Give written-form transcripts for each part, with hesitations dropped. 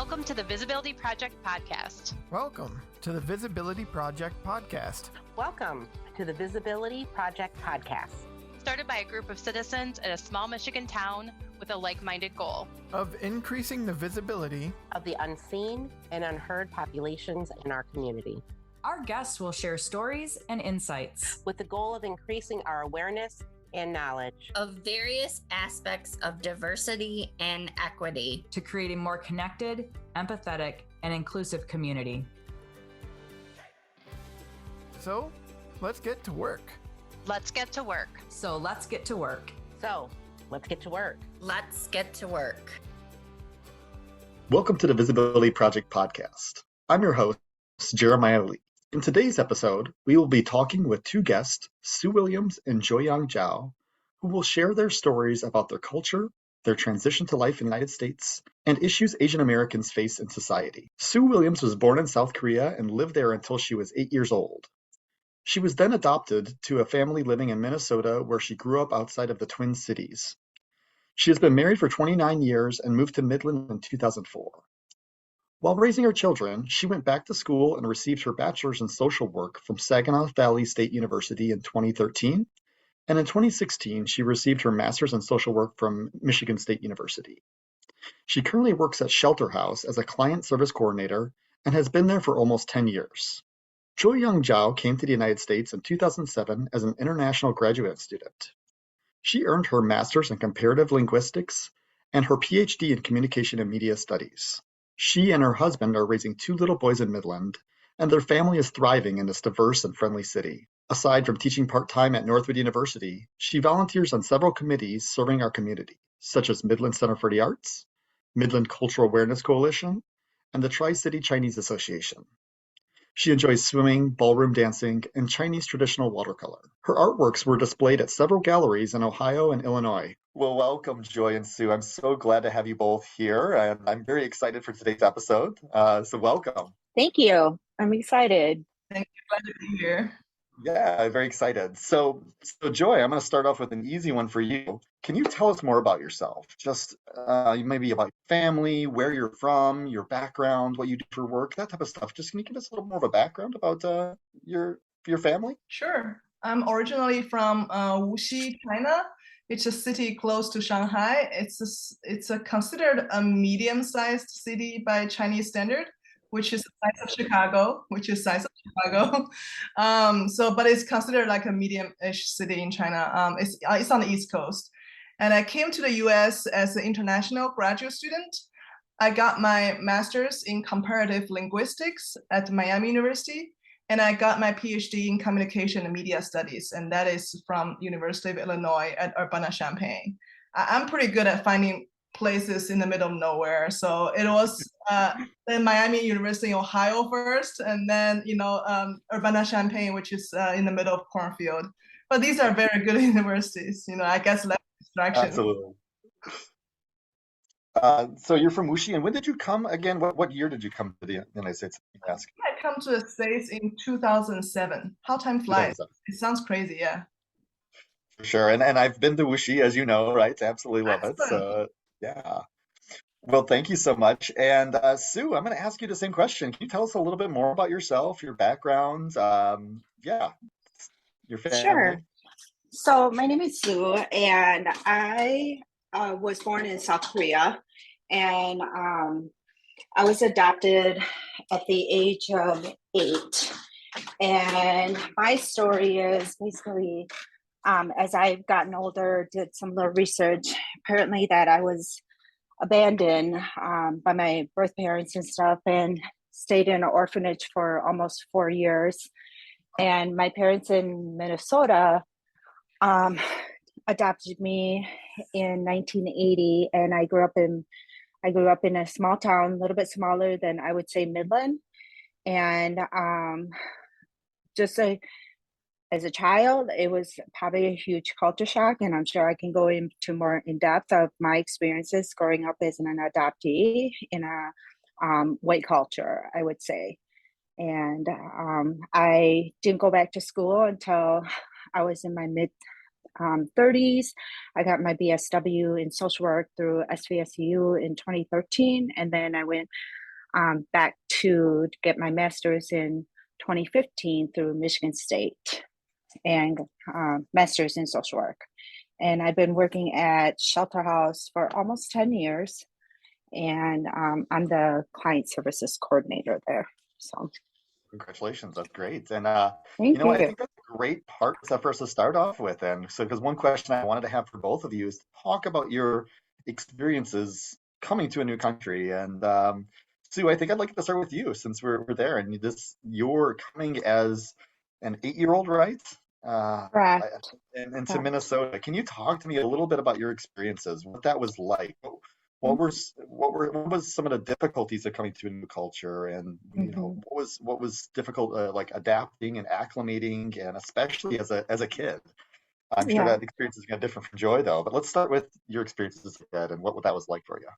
Welcome to the Visibility Project podcast. Welcome to the Visibility Project podcast. Welcome to the Visibility Project podcast. Started by a group of citizens in a small Michigan town with a like-minded goal of increasing the visibility of the unseen and unheard populations in our community. Our guests will share stories and insights with the goal of increasing our awareness and knowledge of various aspects of diversity and equity to create a more connected, empathetic, and inclusive community. So, let's get to work. Let's get to work. So let's get to work. So, let's get to work. Let's get to work. Welcome to the Visibility Project podcast. I'm your host, Jeremiah Lee. In today's episode, we will be talking with two guests, Sue Williams and Jiao, who will share their stories about their culture, their transition to life in the United States, and issues Asian Americans face in society. Sue Williams was born in South Korea and lived there until she was 8 years old. She was then adopted to a family living in Minnesota where she grew up outside of the Twin Cities. She has been married for 29 years and moved to Midland in 2004. While raising her children, she went back to school and received her bachelor's in social work from Saginaw Valley State University in 2013, and in 2016, she received her master's in social work from Michigan State University. She currently works at Shelter House as a client service coordinator and has been there for almost 10 years. Jiao came to the United States in 2007 as an international graduate student. She earned her master's in comparative linguistics and her PhD in communication and media studies. She and her husband are raising two little boys in Midland, and their family is thriving in this diverse and friendly city. Aside from teaching part-time at Northwood University, she volunteers on several committees serving our community, such as Midland Center for the Arts, Midland Cultural Awareness Coalition, and the Tri-City Chinese Association. She enjoys swimming, ballroom dancing, and Chinese traditional watercolor. Her artworks were displayed at several galleries in Ohio and Illinois. Well, welcome, Joy and Sue. I'm so glad to have you both here, and I'm very excited for today's episode. So welcome. Thank you. I'm excited. Thank you. Glad to be here. Yeah, very excited. So Joy, I'm going to start off with an easy one for you. Can you tell us more about yourself? Just maybe about your family, where you're from, your background, what you do for work, that type of stuff. Just can you give us a little more of a background about your family? Sure. I'm originally from Wuxi, China. It's a city close to Shanghai. It's considered a medium-sized city by Chinese standard, which is the size of Chicago, but it's considered like a medium-ish city in China. It's on the East Coast. And I came to the US as an international graduate student. I got my master's in comparative linguistics at Miami University, and I got my PhD in communication and media studies, and that is from University of Illinois at Urbana-Champaign. I'm pretty good at finding places in the middle of nowhere. So it was then Miami University in Ohio first, and then Urbana-Champaign, which is in the middle of cornfield. But these are very good universities. I guess less distraction. Absolutely. So you're from Wuxi, and when did you come again? What year did you come to the United States? I come to the States in 2007. How time flies. It sounds crazy, yeah. For sure. And I've been to Wuxi, as you know, right? Absolutely love it. So yeah. Well, thank you so much. And Sue, I'm going to ask you the same question. Can you tell us a little bit more about yourself, your background? Your family? Sure. So my name is Sue, and I was born in South Korea, and I was adopted at the age of 8. And my story is basically, as I've gotten older, did some little research, apparently that I was abandoned by my birth parents and stuff, and stayed in an orphanage for almost 4 years. And my parents in Minnesota adopted me in 1980, and I grew up in a small town, a little bit smaller than I would say Midland. And as a child, it was probably a huge culture shock, and I'm sure I can go into more in depth of my experiences growing up as an adoptee in a white culture, I would say. And I didn't go back to school until I was in my 30s. I got my BSW in social work through SVSU in 2013, and then I went back to get my master's in 2015 through Michigan State and master's in social work. And I've been working at Shelter House for almost 10 years. And I'm the client services coordinator there. So Congratulations, that's great. And thank I you. think that's a great part for us to start off with. And so, because one question I wanted to have for both of you is to talk about your experiences coming to a new country. And Sue, I think I'd like to start with you since we're there. And you're coming as an 8-year-old, right? Correct. Into Minnesota. Can you talk to me a little bit about your experiences, what that was like? What was some of the difficulties of coming to a new culture, and what was difficult, like adapting and acclimating, and especially as a kid? I'm sure Yeah. that experience is going to differ from Joy, though. But let's start with your experiences as a kid and what that was like for you.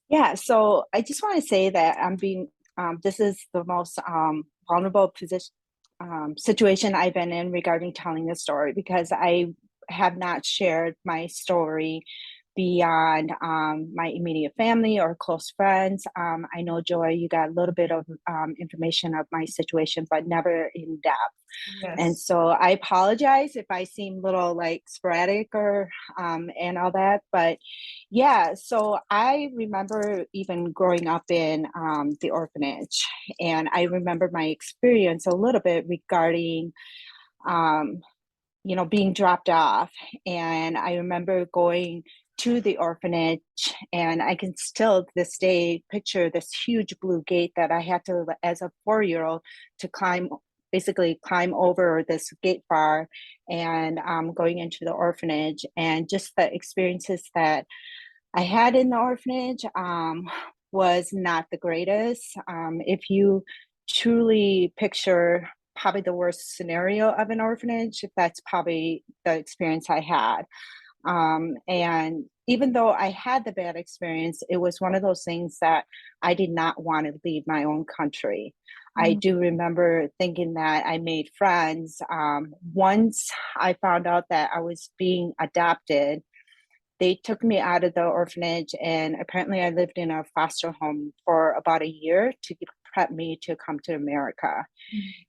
Yeah. So I just want to say that this is the most vulnerable situation I've been in regarding telling this story, because I have not shared my story beyond my immediate family or close friends. I know, Joy, you got a little bit of information of my situation, but never in depth. Yes. And so I apologize if I seem a little like sporadic or and all that. But yeah, so I remember even growing up in the orphanage, and I remember my experience a little bit regarding being dropped off. And I remember going to the orphanage, and I can still to this day picture this huge blue gate that I had to, as a 4-year-old, to basically climb over this gate bar and going into the orphanage. And just the experiences that I had in the orphanage was not the greatest. If you truly picture probably the worst scenario of an orphanage, that's probably the experience I had. And even though I had the bad experience, it was one of those things that I did not want to leave my own country. I do remember thinking that I made friends. Once I found out that I was being adopted, they took me out of the orphanage, and apparently I lived in a foster home for about a year to prep me to come to America.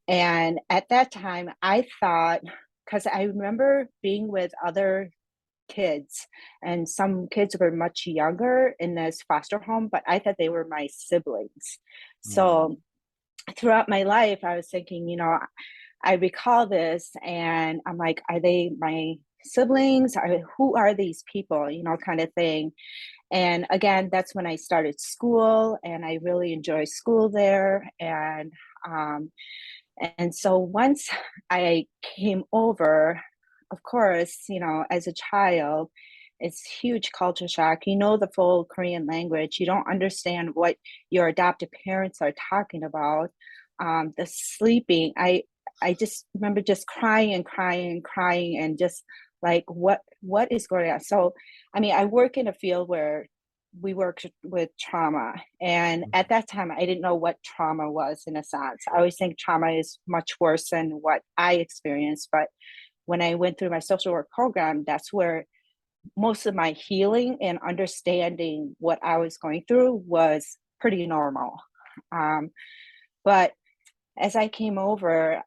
And at that time, I thought, because I remember being with other kids, and some kids were much younger in this foster home, but I thought they were my siblings. So throughout my life, I was thinking, I recall this, and I'm like, are they my siblings? Who are these people? Kind of thing. And again, that's when I started school, and I really enjoyed school there. And so once I came over, of course, as a child, it's huge culture shock. The full Korean language. You don't understand what your adoptive parents are talking about. The sleeping, I just remember just crying and crying and crying, and just like, what is going on? So, I work in a field where we work with trauma, and at that time I didn't know what trauma was. In a sense, I always think trauma is much worse than what I experienced, but when I went through my social work program, that's where most of my healing and understanding what I was going through was pretty normal. But as I came over,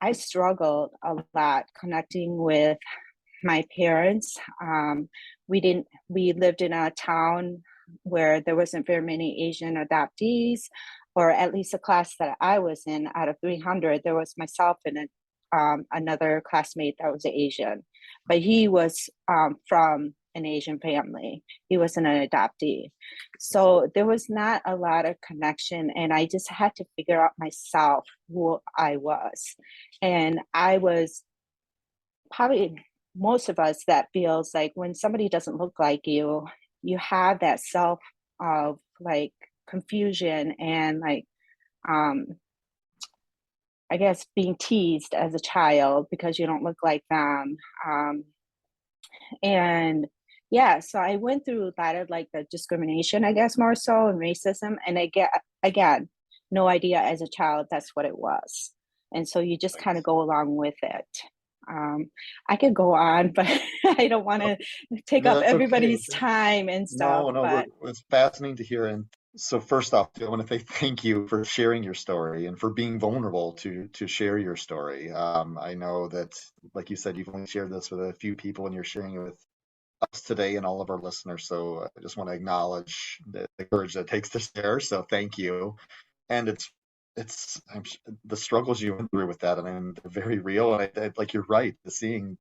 I struggled a lot connecting with my parents. We lived in a town where there wasn't very many Asian adoptees, or at least the class that I was in, out of 300, there was myself and another classmate that was Asian, but he was from an Asian family. He wasn't an adoptee. So there was not a lot of connection, and I just had to figure out myself who I was. And I was probably, most of us, that feels like when somebody doesn't look like you have that self of like confusion and like I guess being teased as a child because you don't look like them. And yeah, so I went through that of like the discrimination, I guess, more so, and racism. And I get, again, no idea as a child that's what it was. And so you just kind of go along with it. I could go on, but I don't want to take up That's okay. everybody's time and stuff. No, no, But it's fascinating to hear. And so first off, I want to say thank you for sharing your story and for being vulnerable to share your story. I know that, like you said, you've only shared this with a few people, and you're sharing it with us today and all of our listeners. So I just want to acknowledge the courage that it takes to share. So thank you. And the struggles you went through with that. I mean, they're very real. And like you're right, seeing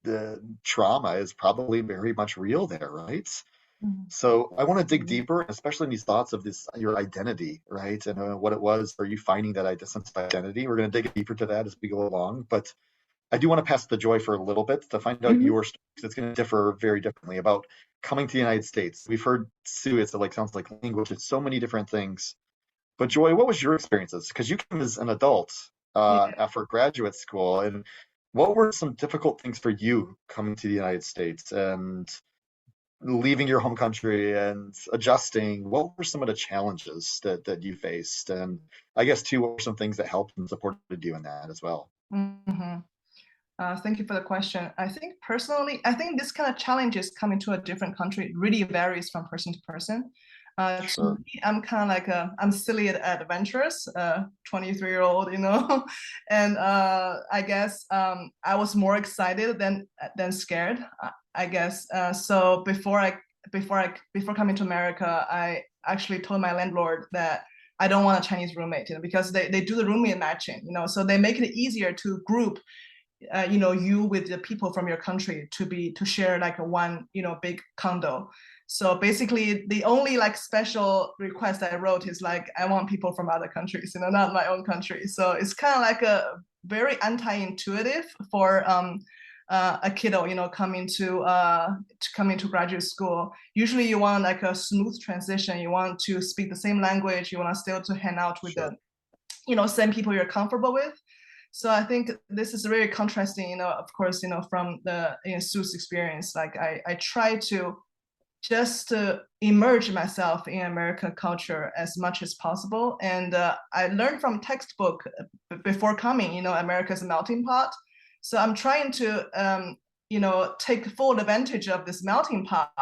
the trauma is probably very much real there, right? So I want to dig deeper, especially in these thoughts of this your identity, right? And what it was. Are you finding that sense of identity? We're going to dig deeper to that as we go along, but I do want to pass the joy for a little bit to find out your story, because it's going to differ very differently about coming to the United States. We've heard Sue, it's like sounds like language, it's so many different things. But Joy, what was your experiences? Because you came as an adult after graduate school, and what were some difficult things for you coming to the United States and leaving your home country and adjusting? What were some of the challenges that you faced? And I guess too, what were some things that helped and supported you in that as well? Thank you for the question. I think personally, this kind of challenges coming to a different country really varies from person to person. To me, I'm kind of like I'm silly and adventurous, 23-year-old, and I guess I was more excited than scared, I guess. So before coming to America, I actually told my landlord that I don't want a Chinese roommate, because they do the roommate matching, so they make it easier to group you with the people from your country to share like a one big condo. So basically the only like special request I wrote is like, I want people from other countries, not my own country. So it's kind of like a very anti-intuitive for a kiddo coming to graduate school. Usually you want like a smooth transition, you want to speak the same language, you want to still to hang out with the same people you're comfortable with. So I think this is very contrasting, of course, from the Sue's experience. Like I try to just immerse myself in American culture as much as possible. And I learned from textbook before coming, America's a melting pot. So I'm trying to, take full advantage of this melting pot,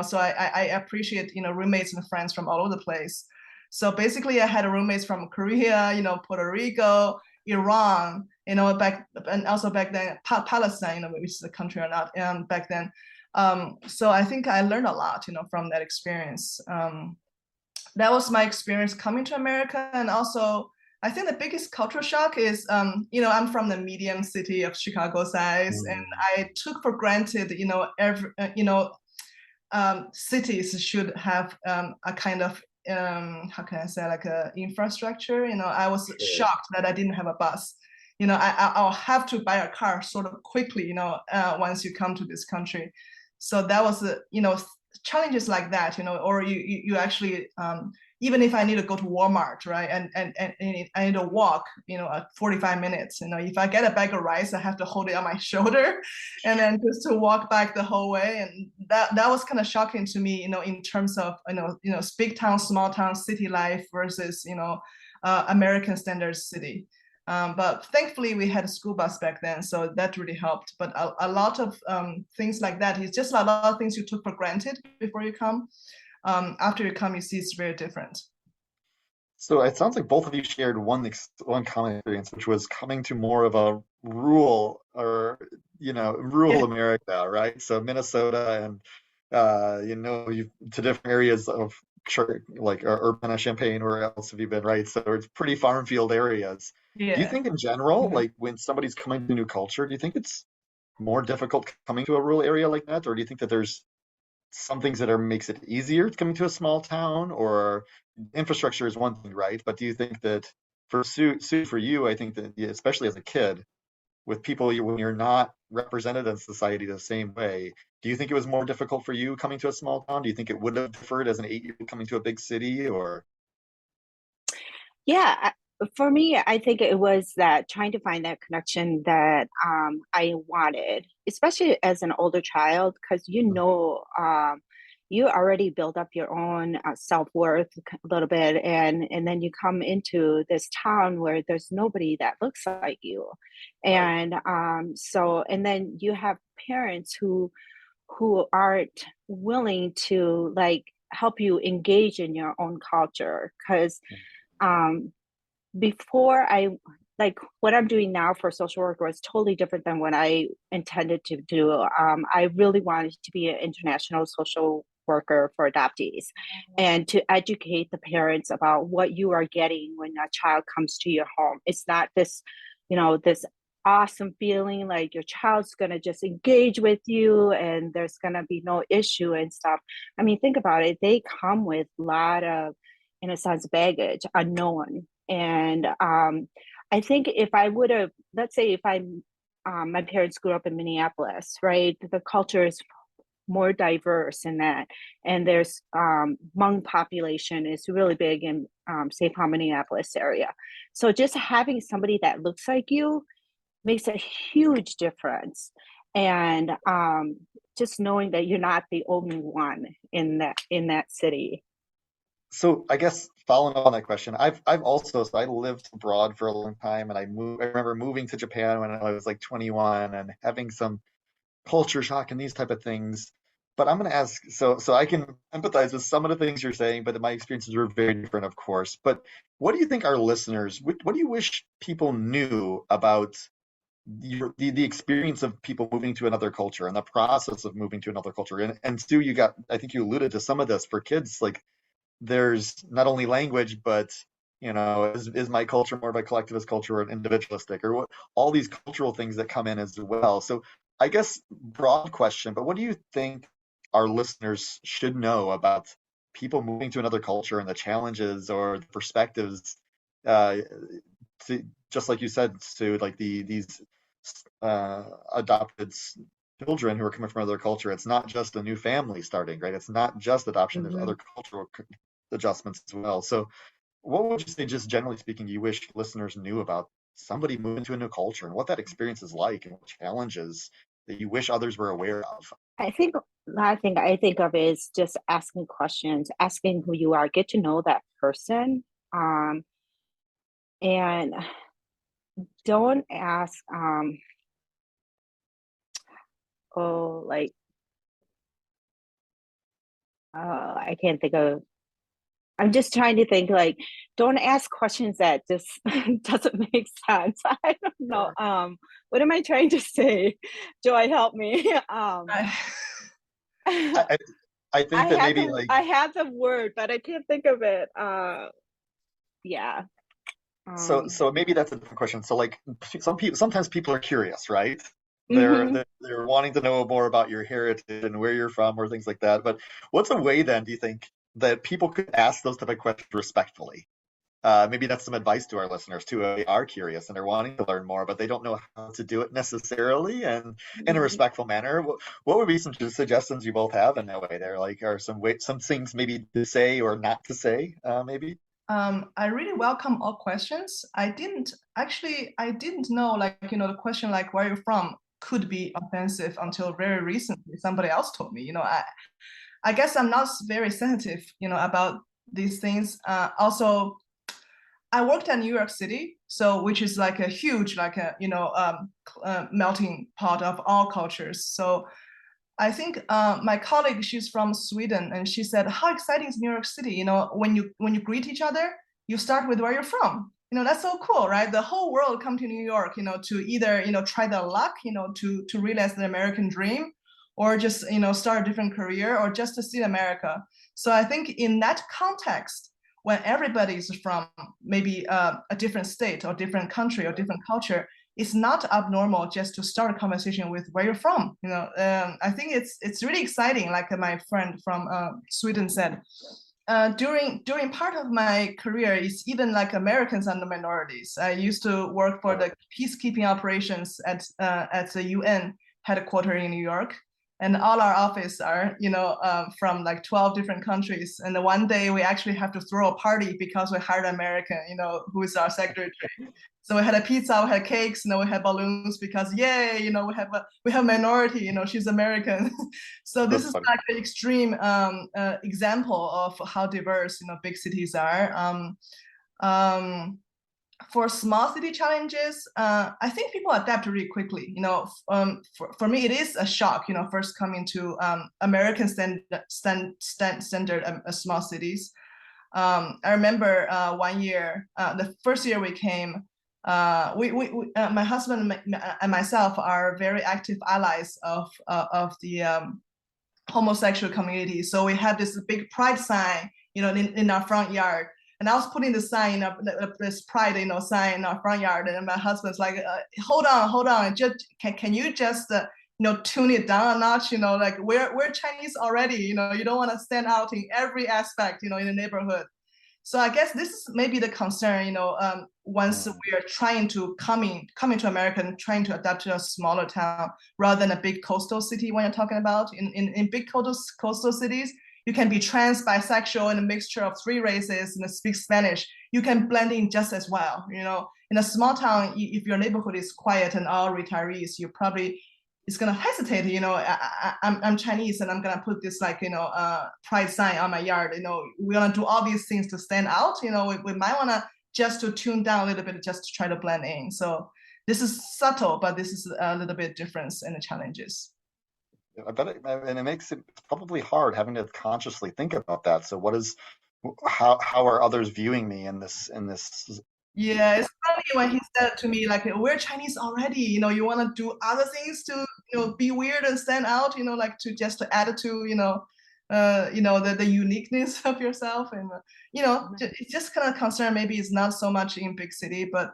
so I appreciate, roommates and friends from all over the place. So basically I had roommates from Korea, Puerto Rico, Iran, back then, Palestine, which is a country or not, back then. So I think I learned a lot, from that experience. That was my experience coming to America. And also, I think the biggest cultural shock is, I'm from the medium city of Chicago size, and I took for granted, every, cities should have a kind of how can I say, like a infrastructure. I was shocked that I didn't have a bus. I'll have to buy a car sort of quickly, once you come to this country. So that was challenges like that, or you actually even if I need to go to Walmart, right, and I need to walk, 45 minutes, if I get a bag of rice, I have to hold it on my shoulder and then just to walk back the whole way. And that was kind of shocking to me, in terms of, big town, small town, city life versus, American standard city. But thankfully we had a school bus back then, so that really helped. But a lot of things like that, it's just a lot of things you took for granted before you come. After you come, you see it's very different. So it sounds like both of you shared one common experience, which was coming to more of a rural America, right? So Minnesota and to different areas of like Urbana, Champaign, where else have you been, right? So it's pretty farm field areas. Yeah. Do you think in general, like when somebody's coming to a new culture, do you think it's more difficult coming to a rural area like that, or do you think that there's some things that makes it easier coming to a small town? Or infrastructure is one thing, right? But do you think that for Sue, for you, I think that especially as a kid, with people when you're not represented in society the same way, do you think it was more difficult for you coming to a small town? Do you think it would have differed as an 8-year-old coming to a big city? Or yeah, for me, I think it was that trying to find that connection that I wanted, especially as an older child, because you already build up your own self-worth a little bit, and then you come into this town where there's nobody that looks like you. And so, and then you have parents who aren't willing to like help you engage in your own culture, because before I, like, what I'm doing now for social work was totally different than what I intended to do. I really wanted to be an international social worker for adoptees and to educate the parents about what you are getting when a child comes to your home. It's not this, this awesome feeling like your child's going to just engage with you and there's going to be no issue and stuff. I mean, think about it. They come with a lot of, in a sense, baggage, unknown. And I think if I would have, let's say if my parents grew up in Minneapolis, right? The culture is more diverse in that. And there's Hmong population is really big in St. Paul, Minneapolis area. So just having somebody that looks like you makes a huge difference. And just knowing that you're not the only one in that city. So I guess following up on that question, I've also, so I lived abroad for a long time, and I remember moving to Japan when I was like 21 and having some culture shock and these type of things. But I'm going to ask, so I can empathize with some of the things you're saying, but my experiences were very different, of course. But what do you think our listeners, what do you wish people knew about the experience of people moving to another culture and the process of moving to another culture? And Stu, I think you alluded to some of this for kids, like there's not only language, but is my culture more of a collectivist culture or an individualistic, or what, all these cultural things that come in as well. So I guess broad question, but what do you think our listeners should know about people moving to another culture and the challenges or the perspectives, just like you said, Sue, like these adopted children who are coming from another culture? It's not just a new family starting, right? It's not just adoption. There's other cultural adjustments as well. So what would you say, just generally speaking, you wish listeners knew about somebody moving to a new culture and what that experience is like and what challenges that you wish others were aware of? I think I think of is just asking questions, asking who you are, get to know that person, and don't ask, like, I can't think of. I'm just trying to think, like, don't ask questions that just doesn't make sense. I don't know. What am I trying to say? Joy, help me. I, I think that maybe like I had the word, but I can't think of it. Yeah. so maybe that's a different question. So like sometimes people are curious, right? Mhm. They're wanting to know more about your heritage and where you're from or things like that. But what's a way then, do you think, that people could ask those type of questions respectfully? Maybe that's some advice to our listeners too. They are curious and they're wanting to learn more, but they don't know how to do it necessarily and in a respectful manner. What would be some suggestions you both have in that way? There, like, are some things maybe to say or not to say, maybe? I really welcome all questions. I didn't know, like, the question like where you're from could be offensive until very recently. Somebody else told me, I guess I'm not very sensitive, about these things. Also, I worked at New York City, so which is like a huge, like a melting pot of all cultures. So I think my colleague, she's from Sweden, and she said, "How exciting is New York City? When you greet each other, you start with where you're from. That's so cool, right? The whole world come to New York, to either try their luck, to realize the American dream, or just start a different career, or just to see America." So I think in that context, when everybody is from maybe a different state or different country or different culture, it's not abnormal just to start a conversation with where you're from. I think it's really exciting. Like my friend from Sweden said, during part of my career, it's even like Americans and the minorities. I used to work for the peacekeeping operations at the UN headquarters in New York. and all our office are, from like 12 different countries. And then one day we actually have to throw a party because we hired an American, who is our secretary. So we had a pizza, we had cakes, we had balloons because yay, we have minority, she's American. So this is like an extreme example of how diverse, big cities are. For small city challenges, I think people adapt really quickly. For me, it is a shock. First coming to American standard small cities. I remember one year, the first year we came. My husband and myself are very active allies of the homosexual community. So we had this big pride sign, in our front yard. And I was putting the sign up, this pride, sign in our front yard. And my husband's like, hold on. Just can you just, tune it down a notch? Like we're Chinese already. You don't want to stand out in every aspect, in the neighborhood. So I guess this is maybe the concern. Once we are trying to coming to America and trying to adapt to a smaller town rather than a big coastal city. When you're talking about in big coastal cities, you can be trans, bisexual, and a mixture of 3 races and speak Spanish. You can blend in just as well. In a small town, if your neighborhood is quiet and all retirees, you probably is gonna hesitate. I'm Chinese and I'm gonna put this pride sign on my yard. We wanna do all these things to stand out. We might wanna just to tune down a little bit just to try to blend in. So this is subtle, but this is a little bit difference in the challenges. I bet and it makes it probably hard having to consciously think about that. So how are others viewing me in this? Yeah, it's funny when he said to me, like, we're Chinese already, you want to do other things to, be weird and stand out, like to add to, the uniqueness of yourself. And, it's just kind of concern. Maybe it's not so much in big city, but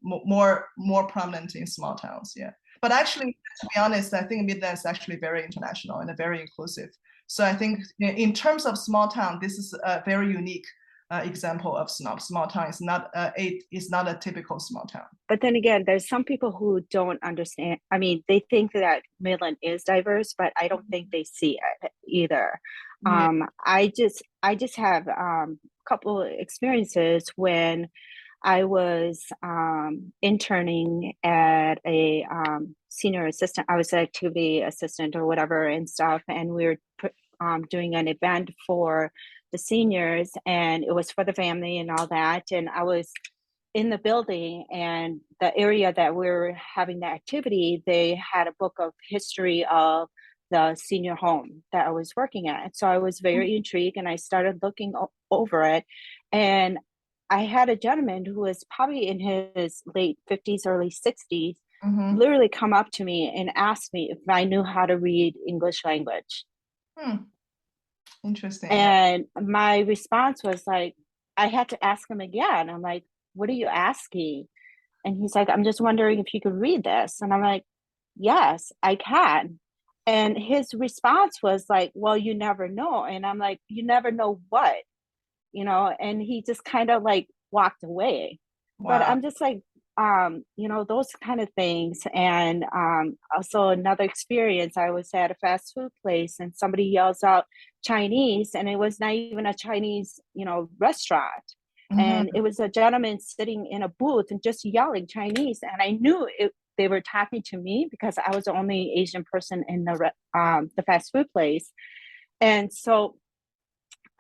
more prominent in small towns. Yeah. But actually, to be honest, I think Midland is actually very international and very inclusive. So I think in terms of small town, this is a very unique example of small town. It's not a typical small town. But then again, there's some people who don't understand. I mean, they think that Midland is diverse, but I don't think they see it either. Yeah. I just have a couple of experiences when I was interning at a senior assistant. I was an activity assistant or whatever and stuff, and we were doing an event for the seniors, and it was for the family and all that. And I was in the building, and the area that we were having the activity, they had a book of history of the senior home that I was working at. So I was very intrigued, and I started looking over it. And I had a gentleman who was probably in his late 50s, early 60s, literally come up to me and ask me if I knew how to read English language. Interesting. And my response was like, I had to ask him again. I'm like, what are you asking? And he's like, I'm just wondering if you could read this. And I'm like, yes, I can. And his response was like, well, you never know. And I'm like, you never know what? And he just kind of like walked away. Wow. But I'm just like, those kind of things. And also another experience, I was at a fast food place and somebody yells out Chinese, and it was not even a Chinese, restaurant. And it was a gentleman sitting in a booth and just yelling Chinese. And I knew they were talking to me because I was the only Asian person in the fast food place. And so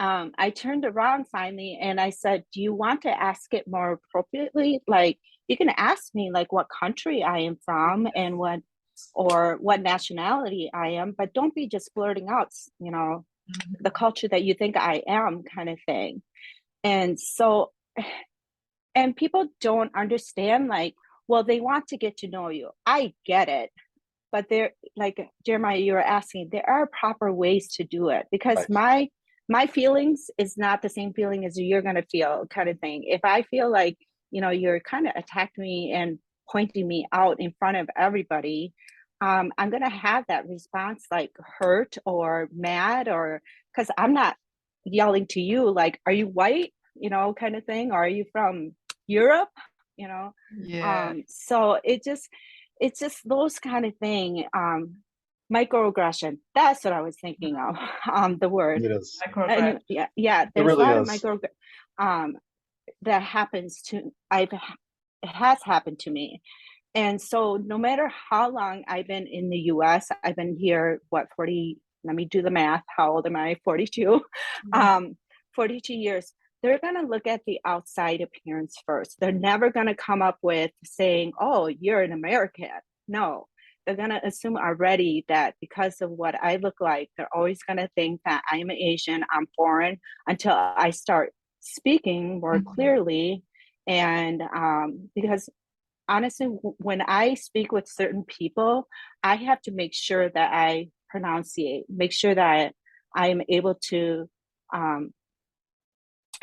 I turned around finally and I said, do you want to ask it more appropriately? Like, you can ask me like what country I am from and what nationality I am, but don't be just blurting out, the culture that you think I am, kind of thing. And so, and people don't understand, like, well, they want to get to know you. I get it. But there, like Jeremiah, you were asking, there are proper ways to do it, because Right. my feelings is not the same feeling as you're going to feel, kind of thing. If I feel like, you're kind of attacking me and pointing me out in front of everybody, I'm going to have that response, like hurt or mad, or because I'm not yelling to you like, are you white, kind of thing, or are you from Europe, Yeah. so it's just those kind of thing. Microaggression. That's what I was thinking of. The word. It is. And yeah, It there's really a lot is. of that happens to it has happened to me. And so no matter how long I've been in the US, I've been here, 40, let me do the math. How old am I? 42. 42 years. They're going to look at the outside appearance first. They're never going to come up with saying, oh, you're an American. No, they're going to assume already that because of what I look like, they're always going to think that I'm Asian, I'm foreign, until I start speaking more clearly. And because honestly, when I speak with certain people, I have to make sure that I pronunciate, make sure that I am able to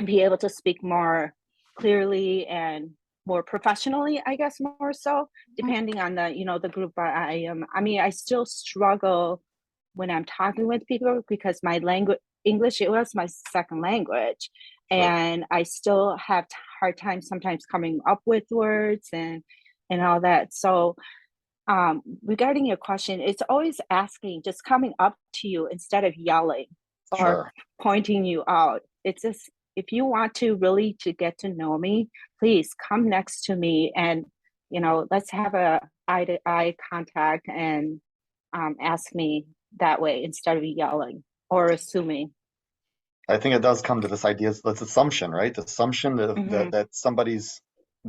be able to speak more clearly and more professionally, I guess, more so, depending on the group I am. I mean, I still struggle when I'm talking with people because my language, English, it was my second language. Sure. And I still have hard time sometimes coming up with words and all that. So regarding your question, it's always asking, just coming up to you instead of yelling or pointing you out. It's just, if you want to really to get to know me, please come next to me and, let's have a eye-to-eye contact and ask me that way instead of yelling or assuming. I think it does come to this idea, this assumption, right? The assumption Mhm. that somebody's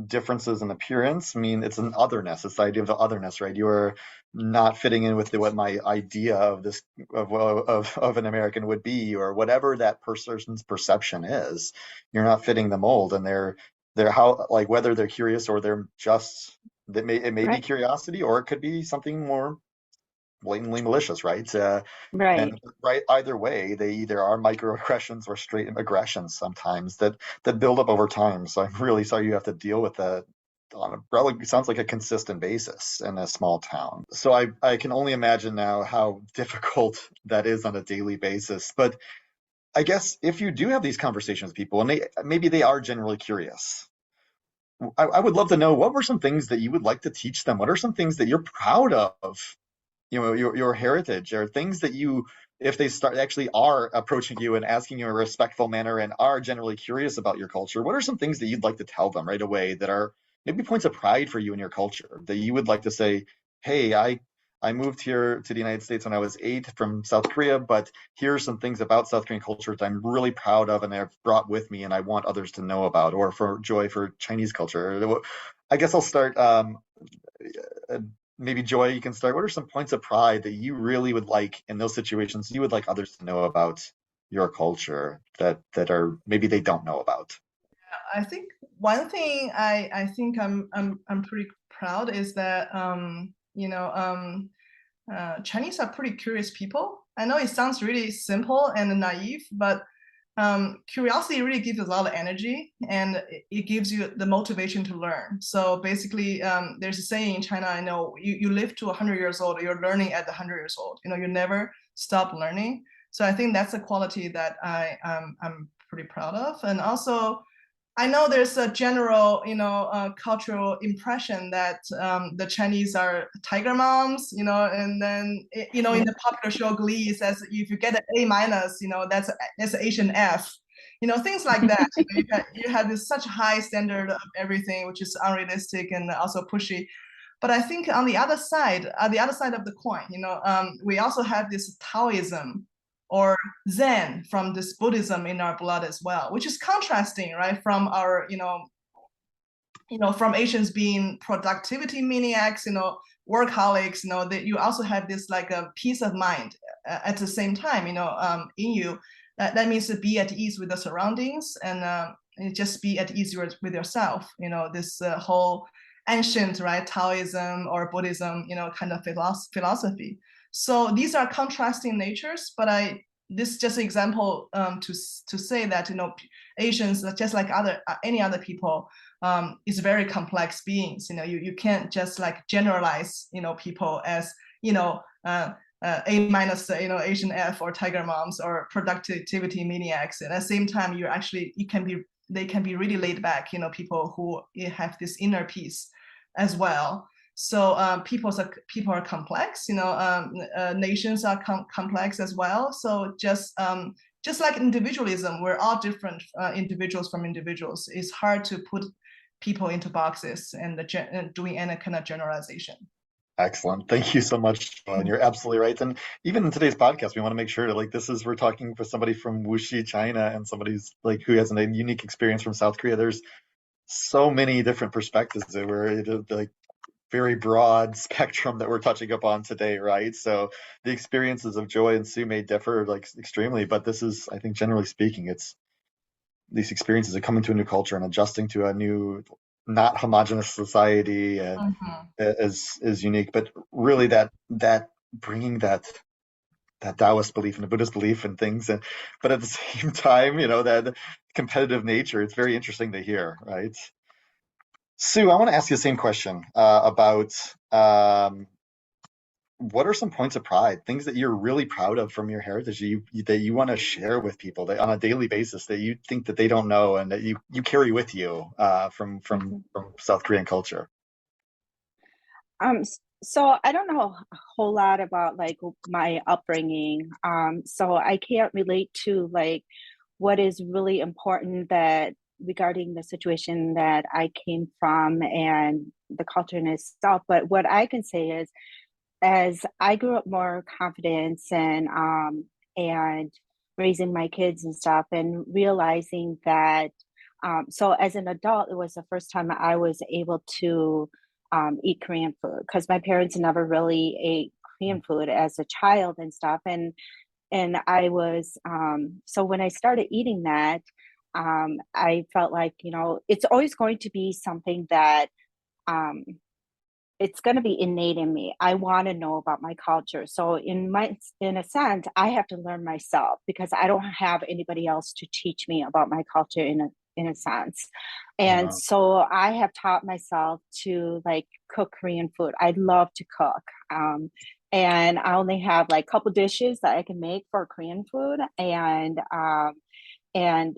differences in appearance mean it's an otherness. It's the idea of the otherness, right? You are not fitting in with what my idea of this of an American would be, or whatever that person's perception is. You're not fitting the mold, and they're how, like, whether they're curious or they're just, it may be Right. curiosity, or it could be something more blatantly malicious, right? Right. And right, either way, they either are microaggressions or straight aggressions sometimes that build up over time. So I'm really sorry you have to deal with that on a probably sounds like a consistent basis in a small town. So I can only imagine now how difficult that is on a daily basis. But I guess if you do have these conversations with people and maybe they are generally curious, I would love to know, what were some things that you would like to teach them? What are some things that you're proud of, your heritage, or things that you, if they start actually are approaching you and asking you in a respectful manner and are generally curious about your culture, what are some things that you'd like to tell them right away that are maybe points of pride for you in your culture, that you would like to say, hey, I moved here to the United States when I was 8 from South Korea, but here are some things about South Korean culture that I'm really proud of and I've brought with me and I want others to know about, or for Chinese culture. I guess I'll start, maybe Joy, you can start. What are some points of pride that you really would like in those situations you would like others to know about your culture that are maybe they don't know about? I think one thing I think I'm pretty proud is that Chinese are pretty curious people. I know it sounds really simple and naive, but curiosity really gives a lot of energy, and it gives you the motivation to learn. So basically, there's a saying in China, I know, you live to 100 years old, you're learning at 100 years old. You never stop learning. So I think that's a quality that I'm pretty proud of. And also, I know there's a general, cultural impression that the Chinese are tiger moms, and then, in the popular show Glee, it says if you get an A minus, that's Asian F, things like that. You have this such high standard of everything, which is unrealistic and also pushy. But I think on the other side of the coin, we also have this Taoism or Zen from this Buddhism in our blood as well, which is contrasting, right, from our, from Asians being productivity maniacs, workaholics, that you also have this like a peace of mind at the same time, in you. That means to be at ease with the surroundings and just be at ease with yourself. This whole ancient, right, Taoism or Buddhism, kind of philosophy. So these are contrasting natures, but this is just an example to say that Asians, just like any other people, is very complex beings. You can't just like generalize people as A minus, Asian F or tiger moms or productivity maniacs. At the same time, they can be really laid back, people who have this inner peace as well. So people are complex, nations are complex as well. So just like individualism, we're all different individuals from individuals. It's hard to put people into boxes and doing any kind of generalization. Excellent. Thank you so much, Joan. You're absolutely right. And even in today's podcast, we want to make sure that we're talking with somebody from Wuxi, China, and somebody who's who has a unique experience from South Korea. There's so many different perspectives that we're very broad spectrum that we're touching upon today, right? So the experiences of Joy and Sue may differ extremely, but this is, I think, generally speaking, it's these experiences of coming to a new culture and adjusting to a new, not homogenous society and is unique, but really that bringing that Taoist belief and the Buddhist belief and things, but at the same time, that competitive nature, it's very interesting to hear, right? Sue, I want to ask you the same question about what are some points of pride, things that you're really proud of from your heritage that you want to share with people that on a daily basis that you think that they don't know and that you carry with you from South Korean culture? So I don't know a whole lot about my upbringing. So I can't relate to what is really important that regarding the situation that I came from and the culture in itself. But what I can say is, as I grew up more confident and raising my kids and stuff, and realizing that, so as an adult, it was the first time I was able to eat Korean food, because my parents never really ate Korean food as a child and stuff. And I was, so when I started eating that, I felt like, it's always going to be something that, it's going to be innate in me. I want to know about my culture. So in a sense, I have to learn myself, because I don't have anybody else to teach me about my culture in a sense. And so I have taught myself to cook Korean food. I love to cook. And I only have a couple dishes that I can make for Korean food. And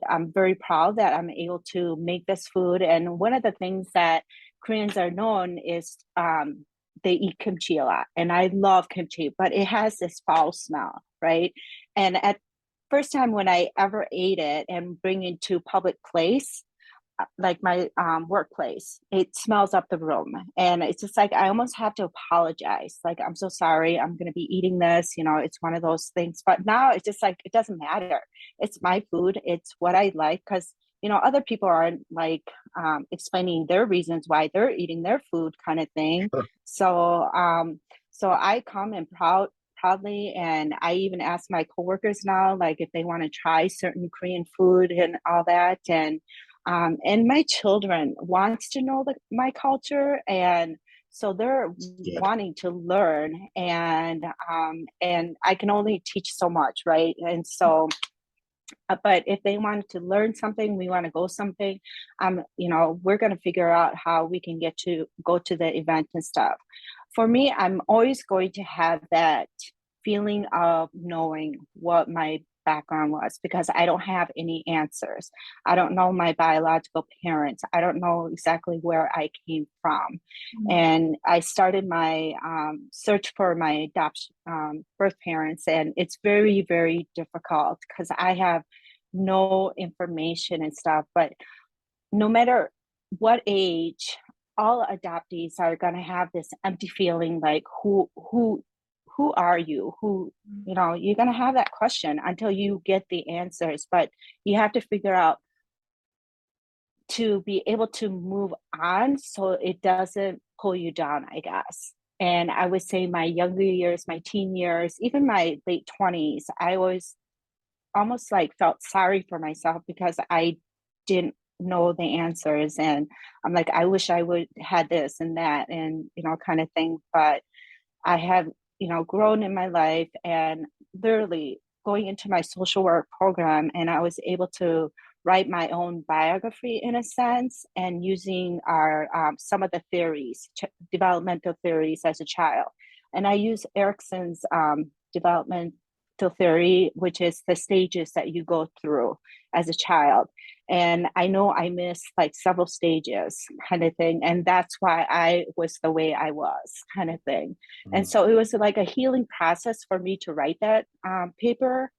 I'm very proud that I'm able to make this food. And one of the things that Koreans are known is they eat kimchi a lot. And I love kimchi, but it has this foul smell, right? And at first time when I ever ate it and bring it to public place, like my workplace, it smells up the room. And it's just I almost have to apologize. I'm so sorry, I'm going to be eating this. It's one of those things. But now it's just it doesn't matter. It's my food. It's what I like, because other people aren't explaining their reasons why they're eating their food, kind of thing. Sure. So I come and proudly, and I even ask my coworkers now, if they want to try certain Korean food and all that. And my children wants to know my culture, and so they're wanting to learn, and I can only teach so much, right? And so, but if they wanted to learn something, we want to go something, we're going to figure out how we can go to the event and stuff. For me, I'm always going to have that feeling of knowing what my background was, because I don't have any answers. I don't know my biological parents. I don't know exactly where I came from. And I started my search for my adoption birth parents, and it's very, very difficult because I have no information and stuff. But no matter what age, all adoptees are going to have this empty feeling who are you? You're going to have that question until you get the answers, but you have to figure out to be able to move on so it doesn't pull you down, I guess. And I would say my younger years, my teen years, even my late 20s, I was almost felt sorry for myself because I didn't know the answers. And I'm I wish I would had this and that and, kind of thing. But I have grown in my life and literally going into my social work program, and I was able to write my own biography in a sense, and using our some of the theories, developmental theories as a child. And I use Erickson's developmental theory, which is the stages that you go through as a child. And I know I missed like several stages kind of thing. And that's why I was the way I was kind of thing. And so it was like a healing process for me to write that paper.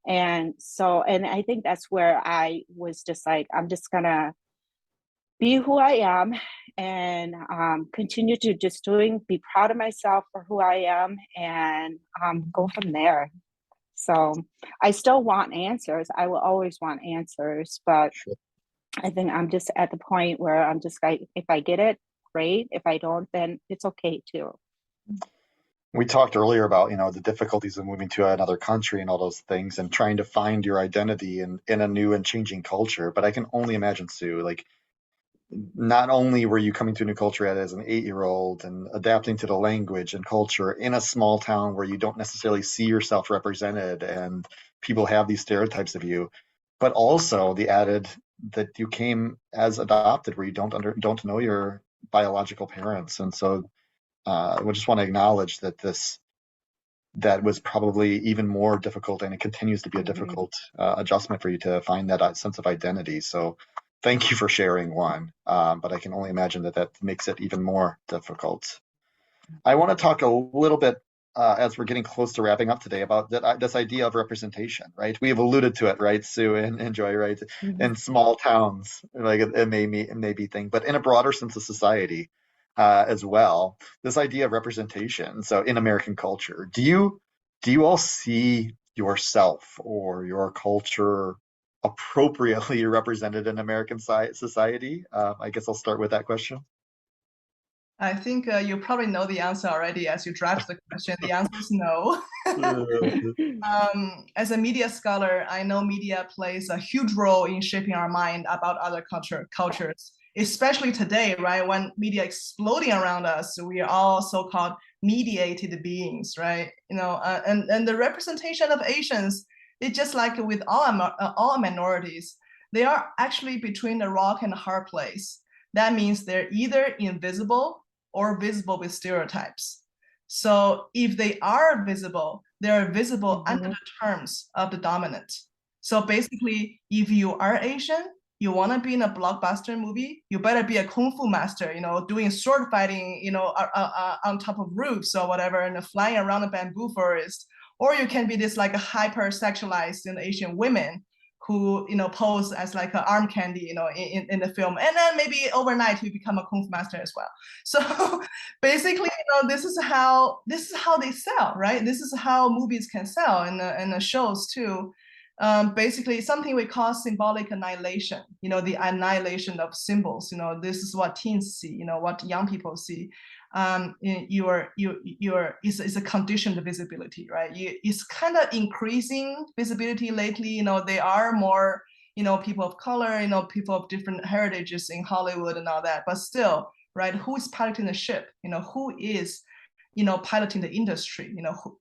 And so, and I think that's where I was just like, I'm just gonna be who I am and continue to just be proud of myself for who I am and go from there. So I still want answers. I will always want answers, but I think I'm just at the point where I'm just like, if I get it, great. If I don't, then it's okay too. We talked earlier about, the difficulties of moving to another country and all those things and trying to find your identity in a new and changing culture. But I can only imagine, Sue, like, not only were you coming to a new culture as an 8-year-old and adapting to the language and culture in a small town where you don't necessarily see yourself represented and people have these stereotypes of you, but also the added that you came as adopted where you don't know your biological parents. And so we just want to acknowledge that was probably even more difficult, and it continues to be a difficult adjustment for you to find that sense of identity. So thank you for sharing one, but I can only imagine that makes it even more difficult. I want to talk a little bit as we're getting close to wrapping up today about this idea of representation, right? We have alluded to it, right, Sue and Joy, right? In small towns, like it may be thing, but in a broader sense of society as well, this idea of representation. So in American culture, do you all see yourself or your culture appropriately represented in American society? I guess I'll start with that question. I think you probably know the answer already as you draft the question. The answer is no. As a media scholar, I know media plays a huge role in shaping our mind about other cultures, especially today, right? When media exploding around us, we are all so-called mediated beings, right? And the representation of Asians, it's just like with all minorities, they are actually between a rock and a hard place. That means they're either invisible or visible with stereotypes. So if they are visible, they are visible under the terms of the dominant. So basically, if you are Asian, you want to be in a blockbuster movie, you better be a kung fu master, doing sword fighting, on top of roofs or whatever, and flying around a bamboo forest. Or you can be this like a hyper-sexualized Asian women who pose as like an arm candy in the film, and then maybe overnight you become a kung fu master as well. So basically this is how they sell, right? This is how movies can sell, and the shows too. Basically something we call symbolic annihilation, the annihilation of symbols. This is what teens see, what young people see. It's a conditioned visibility, right? It's kind of increasing visibility lately. There are more, people of color, people of different heritages in Hollywood and all that. But still, right? Who is piloting the ship? Who is, piloting the industry?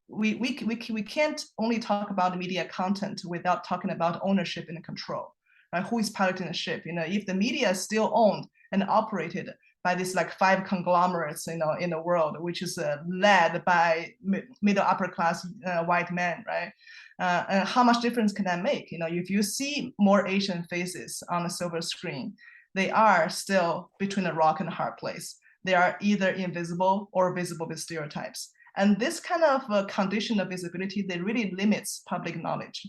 We can't only talk about media content without talking about ownership and control, right? Who is piloting the ship? If the media is still owned and operated by these like 5 conglomerates, in the world, which is led by middle upper class white men, right? And how much difference can that make? If you see more Asian faces on the silver screen, they are still between a rock and a hard place. They are either invisible or visible with stereotypes. And this kind of condition of visibility, they really limits public knowledge,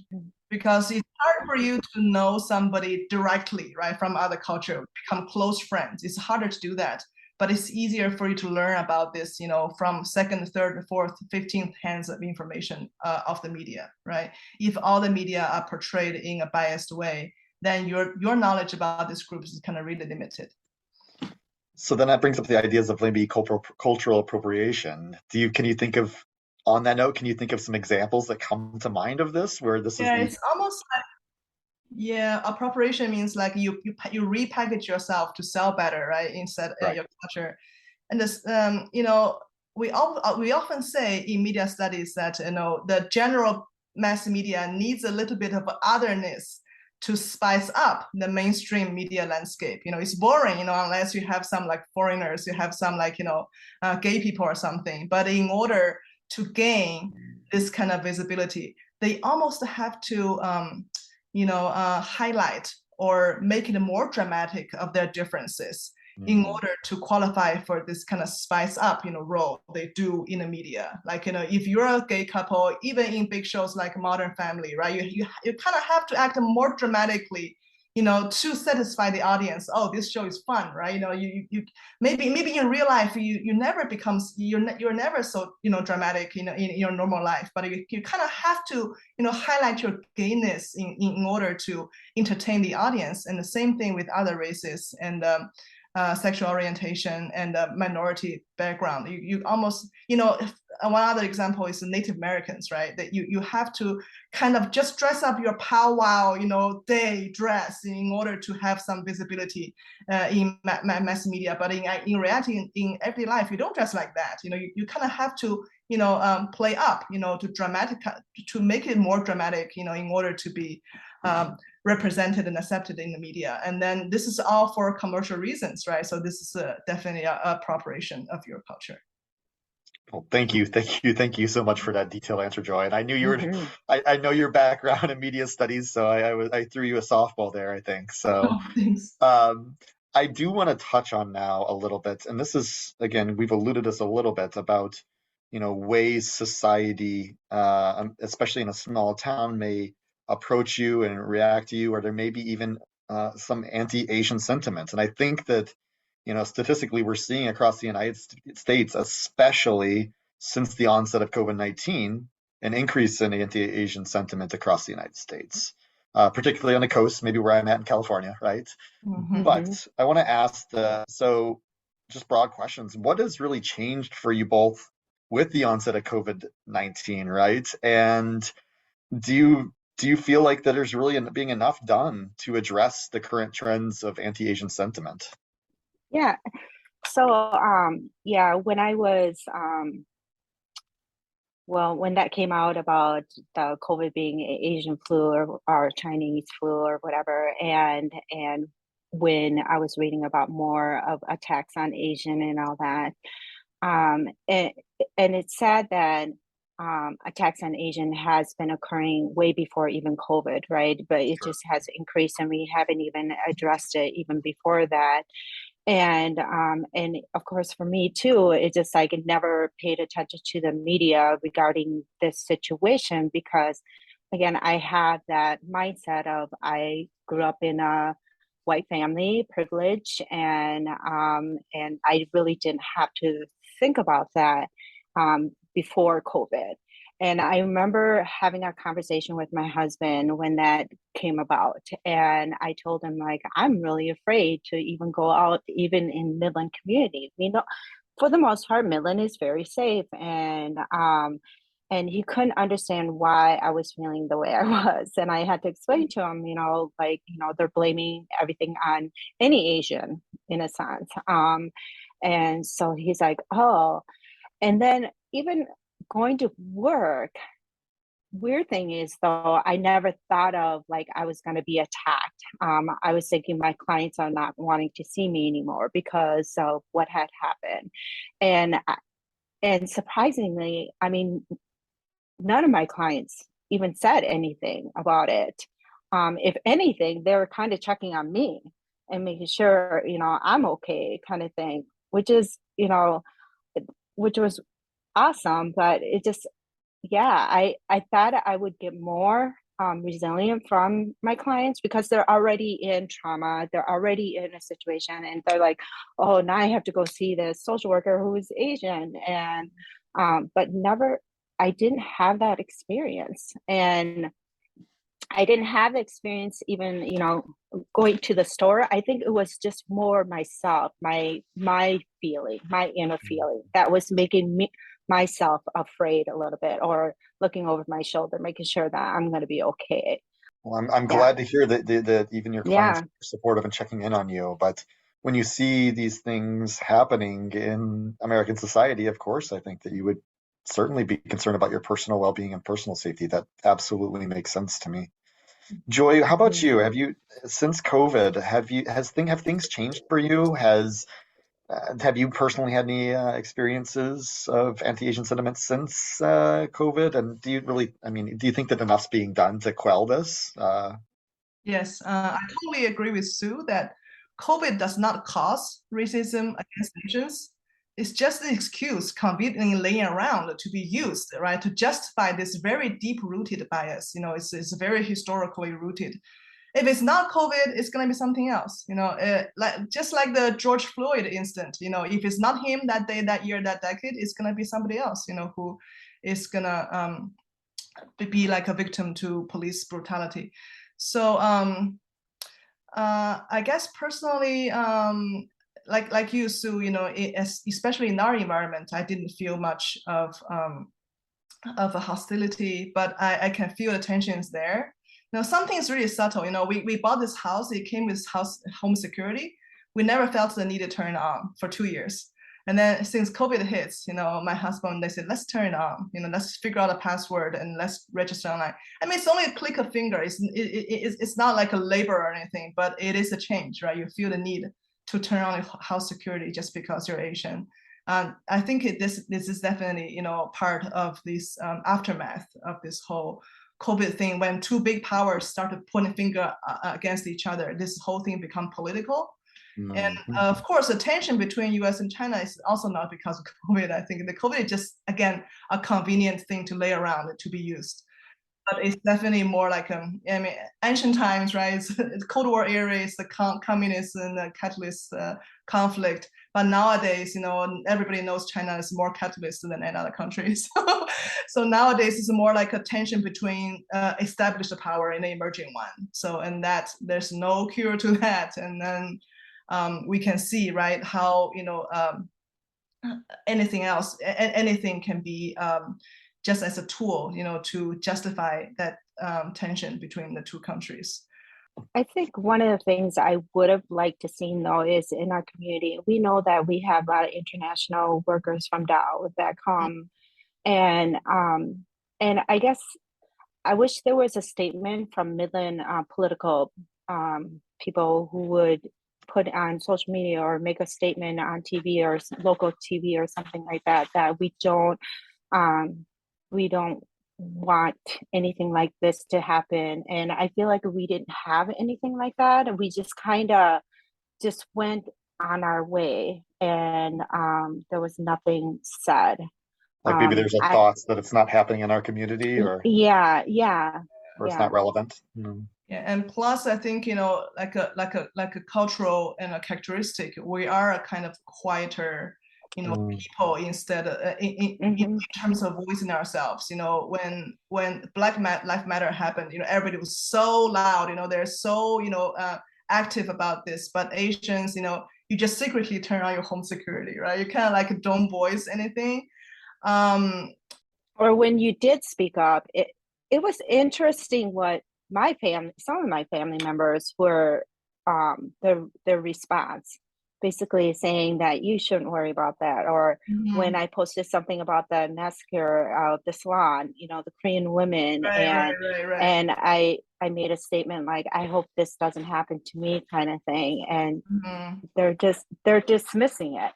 because it's hard for you to know somebody directly, right, from other culture, become close friends. It's harder to do that, but it's easier for you to learn about this, from second, third, fourth, 15th hands of information of the media, right? If all the media are portrayed in a biased way, then your knowledge about this group is kind of really limited. So then that brings up the ideas of maybe cultural appropriation. On that note, can you think of some examples that come to mind of this, where this is? Yeah, it's almost like, appropriation means like you repackage yourself to sell better, right? Instead of your culture. And this, we often say in media studies that the general mass media needs a little bit of otherness to spice up the mainstream media landscape. It's boring, unless you have some like foreigners, you have some like, gay people or something. But in order to gain this kind of visibility, they almost have to, highlight or make it more dramatic of their differences in order to qualify for this kind of spice up, role they do in the media. Like, if you're a gay couple, even in big shows like Modern Family, right, you kind of have to act more dramatically, to satisfy the audience. Oh, this show is fun, right? You maybe in real life you never becomes you're never so dramatic in your normal life, but you kind of have to highlight your gayness in order to entertain the audience. And the same thing with other races and sexual orientation and minority background. You almost, one other example is Native Americans, right? That you have to kind of just dress up your powwow, day dress in order to have some visibility in mass media. But in reality, in everyday life, you don't dress like that. You kind of have to, play up, to make it more dramatic, in order to be represented and accepted in the media. And then this is all for commercial reasons, right? So this is definitely a appropriation of your culture. Well, thank you so much for that detailed answer, Joy. And I knew you were, I know your background in media studies, so I threw you a softball there, I think. So, Thanks. I do want to touch on now a little bit, and this is, again, we've alluded this a little bit about, ways society, especially in a small town, may approach you and react to you, or there may be even some anti-Asian sentiments. And I think that, statistically, we're seeing across the United States, especially since the onset of COVID-19, an increase in anti-Asian sentiment across the United States, particularly on the coast, maybe where I'm at in California, right? But I want to ask so just broad questions. What has really changed for you both with the onset of COVID-19, right? And do you feel like that there's really being enough done to address the current trends of anti-Asian sentiment? Yeah. So, when I was, when that came out about the COVID being Asian flu or Chinese flu or whatever, and when I was reading about more of attacks on Asian and all that, and it's sad that attacks on Asian has been occurring way before even COVID, right? But it just has increased, and we haven't even addressed it even before that. And of course, for me too, it's just like I never paid attention to the media regarding this situation because, again, I had that mindset of I grew up in a white family, privilege, and I really didn't have to think about that before COVID. And I remember having a conversation with my husband when that came about. And I told him, like, I'm really afraid to even go out, even in Midland community. For the most part, Midland is very safe. And he couldn't understand why I was feeling the way I was. And I had to explain to him, they're blaming everything on any Asian in a sense. And so he's like, oh, and then even going to work, weird thing is though, I never thought of like I was going to be attacked. I was thinking my clients are not wanting to see me anymore because of what had happened. And surprisingly, I mean, none of my clients even said anything about it. If anything, they were kind of checking on me and making sure, I'm okay kind of thing, which was awesome. But it just, I thought I would get more resilient from my clients because they're already in trauma. They're already in a situation and they're like, oh, now I have to go see this social worker who is Asian. And, but I didn't have that experience. And I didn't have the experience even, going to the store. I think it was just more myself, my feeling, my inner feeling that was making myself afraid a little bit or looking over my shoulder, making sure that I'm going to be okay. Well, I'm glad to hear that even your clients are supportive and checking in on you. But when you see these things happening in American society, of course, I think that you would certainly be concerned about your personal well-being and personal safety. That absolutely makes sense to me. Joy, how about you? Have you, since COVID, have things changed for you? Have you personally had any experiences of anti-Asian sentiment since COVID? And do you think that enough's being done to quell this? Yes, I totally agree with Sue that COVID does not cause racism against Asians. It's just an excuse conveniently laying around to be used, right, to justify this very deep-rooted bias. It's very historically rooted. If it's not COVID, it's going to be something else. Just like the George Floyd incident. If it's not him that day, that year, that decade, it's going to be somebody else. Who is going to be like a victim to police brutality. So I guess personally, like you, Sue, especially in our environment, I didn't feel much of a hostility, but I can feel the tensions there. Something is really subtle. We bought this house. It came with home security. We never felt the need to turn it on for 2 years. And then since COVID hits, my husband, they said, let's turn it on. Let's figure out a password and let's register online. I mean, it's only a click of finger. It's not like a labor or anything, but it is a change, right? You feel the need to turn on house security just because you're Asian. I think this is definitely, part of this aftermath of this whole COVID thing. When two big powers started pointing finger against each other, this whole thing become political. And of course, the tension between US and China is also not because of COVID. I think the COVID is just, again, a convenient thing to lay around to be used. But it's definitely more like, ancient times, right? It's Cold War era, it's the communist and the capitalist conflict. But nowadays, everybody knows China is more capitalist than any other country. So nowadays, it's more like a tension between established power and the emerging one. So, and that there's no cure to that. And then we can see, right, how anything can be just as a tool, to justify that tension between the two countries. I think one of the things I would have liked to see, though, is in our community, we know that we have a lot of international workers from Jiao that come, and I guess I wish there was a statement from Midland political people who would put on social media or make a statement on TV or local TV or something like that, that we don't want anything like this to happen. And I feel like we didn't have anything like that, and we just kind of just went on our way, and there was nothing said. Like maybe there's a thought that it's not happening in our community, or yeah, or it's not relevant. Yeah, and plus I think like a cultural and a characteristic, we are a kind of quieter people instead in terms of voicing ourselves. When Black Lives Matter happened, everybody was so loud. They're so active about this, but Asians, you just secretly turn on your home security, right? You kind of like don't voice anything. Or when you did speak up, it was interesting what some of my family members were their response, basically saying that you shouldn't worry about that. Or when I posted something about the massacre of the salon, the Korean women, and I made a statement like, I hope this doesn't happen to me, kind of thing. And they're dismissing it.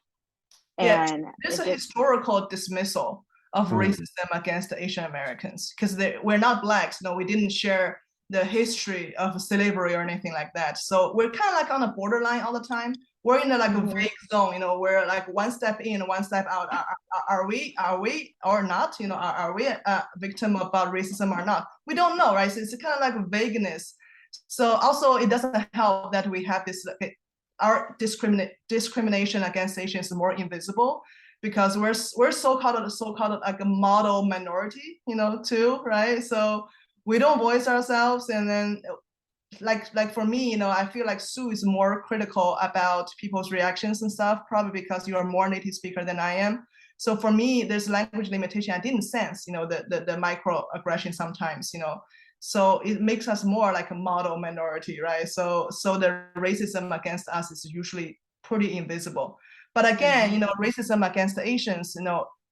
And there's a historical dismissal of racism against the Asian Americans, because we're not Blacks. We didn't share the history of slavery or anything like that. So we're kind of like on a borderline all the time. We're in a vague zone, we're like one step in, one step out. Are we or not? Are we a victim about racism or not? We don't know, right? So it's kind of like vagueness. So also it doesn't help that we have this, our discrimination against Asians is more invisible, because we're so-called like a model minority, too, right? So we don't voice ourselves. And then like for me, I feel like Sue is more critical about people's reactions and stuff, probably because you are more native speaker than I am. So for me, there's language limitation. I didn't sense, the microaggression sometimes, so it makes us more like a model minority, right? So the racism against us is usually pretty invisible. But again, racism against the Asians,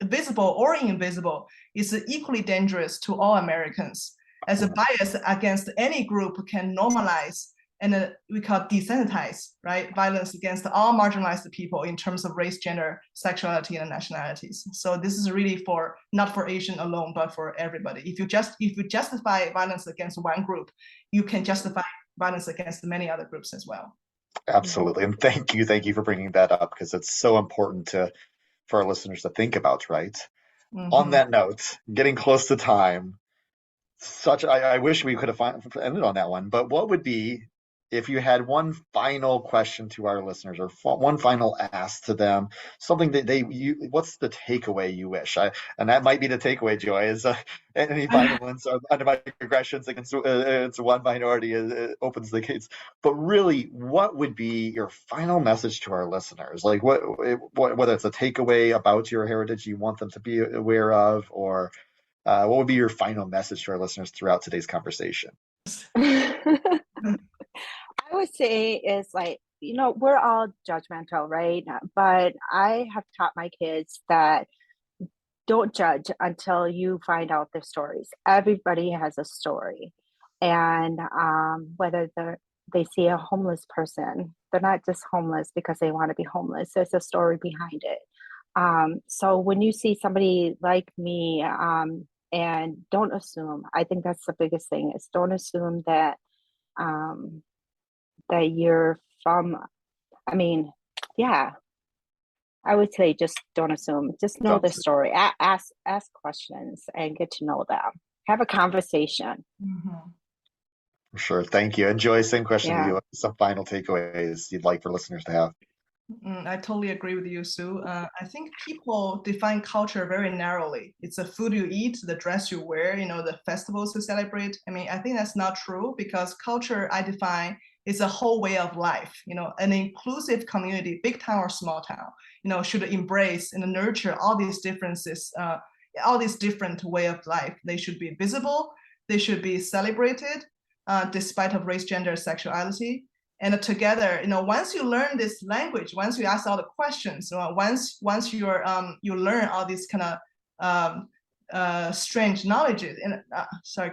visible or invisible, is equally dangerous to all Americans, as a bias against any group can normalize and we call desensitize, right? Violence against all marginalized people in terms of race, gender, sexuality, and nationalities. So this is really not for Asian alone, but for everybody. If you justify violence against one group, you can justify violence against many other groups as well. Absolutely. And thank you for bringing that up, because it's so important for our listeners to think about, right? On that note, getting close to time, I wish we could have ended on that one, but what would be, if you had one final question to our listeners, or one final ask to them, something that what's the takeaway you wish? And that might be the takeaway, Joy, is any violence or microaggressions against one minority opens the gates. But really, what would be your final message to our listeners? Like whether it's a takeaway about your heritage you want them to be aware of, or what would be your final message to our listeners throughout today's conversation? I would say is like, we're all judgmental, right? But I have taught my kids that don't judge until you find out their stories. Everybody has a story. And whether they see a homeless person, they're not just homeless because they want to be homeless. There's a story behind it. So when you see somebody like me, and don't assume, I think that's the biggest thing, is don't assume that that you're from, I would say just don't assume. Just know the story. Ask questions and get to know them. Have a conversation. Sure. Thank you. And Joy, same question to you. Some final takeaways you'd like for listeners to have? I totally agree with you, Sue. I think people define culture very narrowly. It's the food you eat, the dress you wear, the festivals you celebrate. I think that's not true, because culture, I define, is a whole way of life. An inclusive community, big town or small town, should embrace and nurture all these differences, all these different way of life. They should be visible. They should be celebrated, despite of race, gender, sexuality. And together, once you learn this language, once you ask all the questions, once you learn all these kind of strange knowledges, and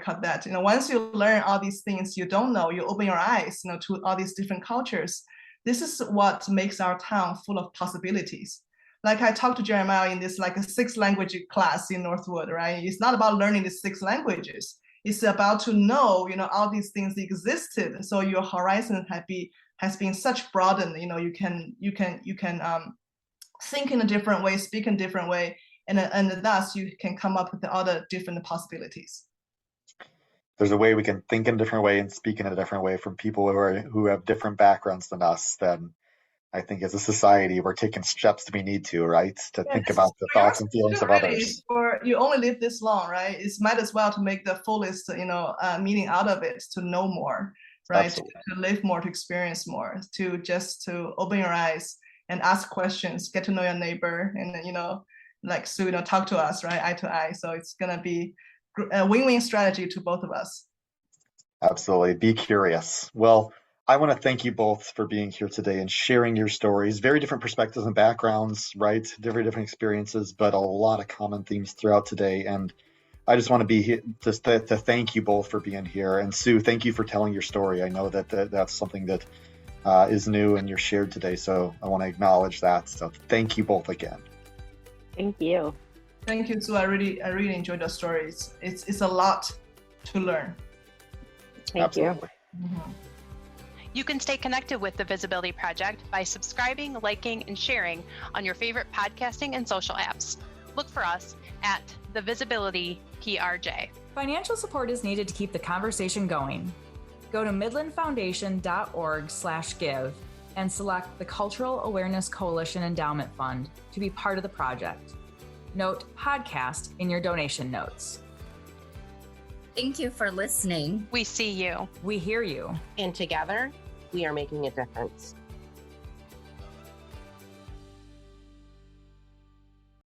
cut that. Once you learn all these things you don't know, you open your eyes, to all these different cultures. This is what makes our town full of possibilities. Like I talked to Jeremiah in this a 6 language class in Northwood, right? It's not about learning the 6 languages. It's about to know, all these things existed. So your horizon has been such broadened. You can think in a different way, speak in a different way, and thus you can come up with the other different possibilities. There's a way we can think in a different way and speak in a different way from people who have different backgrounds than us. Then I think as a society, we're taking steps to be need to, right? To think about the thoughts and feelings of others. Or you only live this long, right? It's might as well to make the fullest, meaning out of it, to know more, right? To live more, to experience more, to open your eyes and ask questions, get to know your neighbor, and like Sue, talk to us, right? Eye to eye. So it's gonna be a win-win strategy to both of us. Absolutely. Be curious. Well, I want to thank you both for being here today and sharing your stories. Very different perspectives and backgrounds, right? Very different experiences, but a lot of common themes throughout today. And I just want to be here just to thank you both for being here. And Sue, thank you for telling your story. I know that's something that is new and you're shared today. So I want to acknowledge that. So thank you both again. Thank you. Thank you, Sue. I really enjoyed the stories. It's a lot to learn. Thank you. You can stay connected with the Visibility Project by subscribing, liking, and sharing on your favorite podcasting and social apps. Look for us at the Visibility PRJ. Financial support is needed to keep the conversation going. Go to midlandfoundation.org/give and select the Cultural Awareness Coalition Endowment Fund to be part of the project. Note podcast in your donation notes. Thank you for listening. We see you. We hear you. And together, we are making a difference.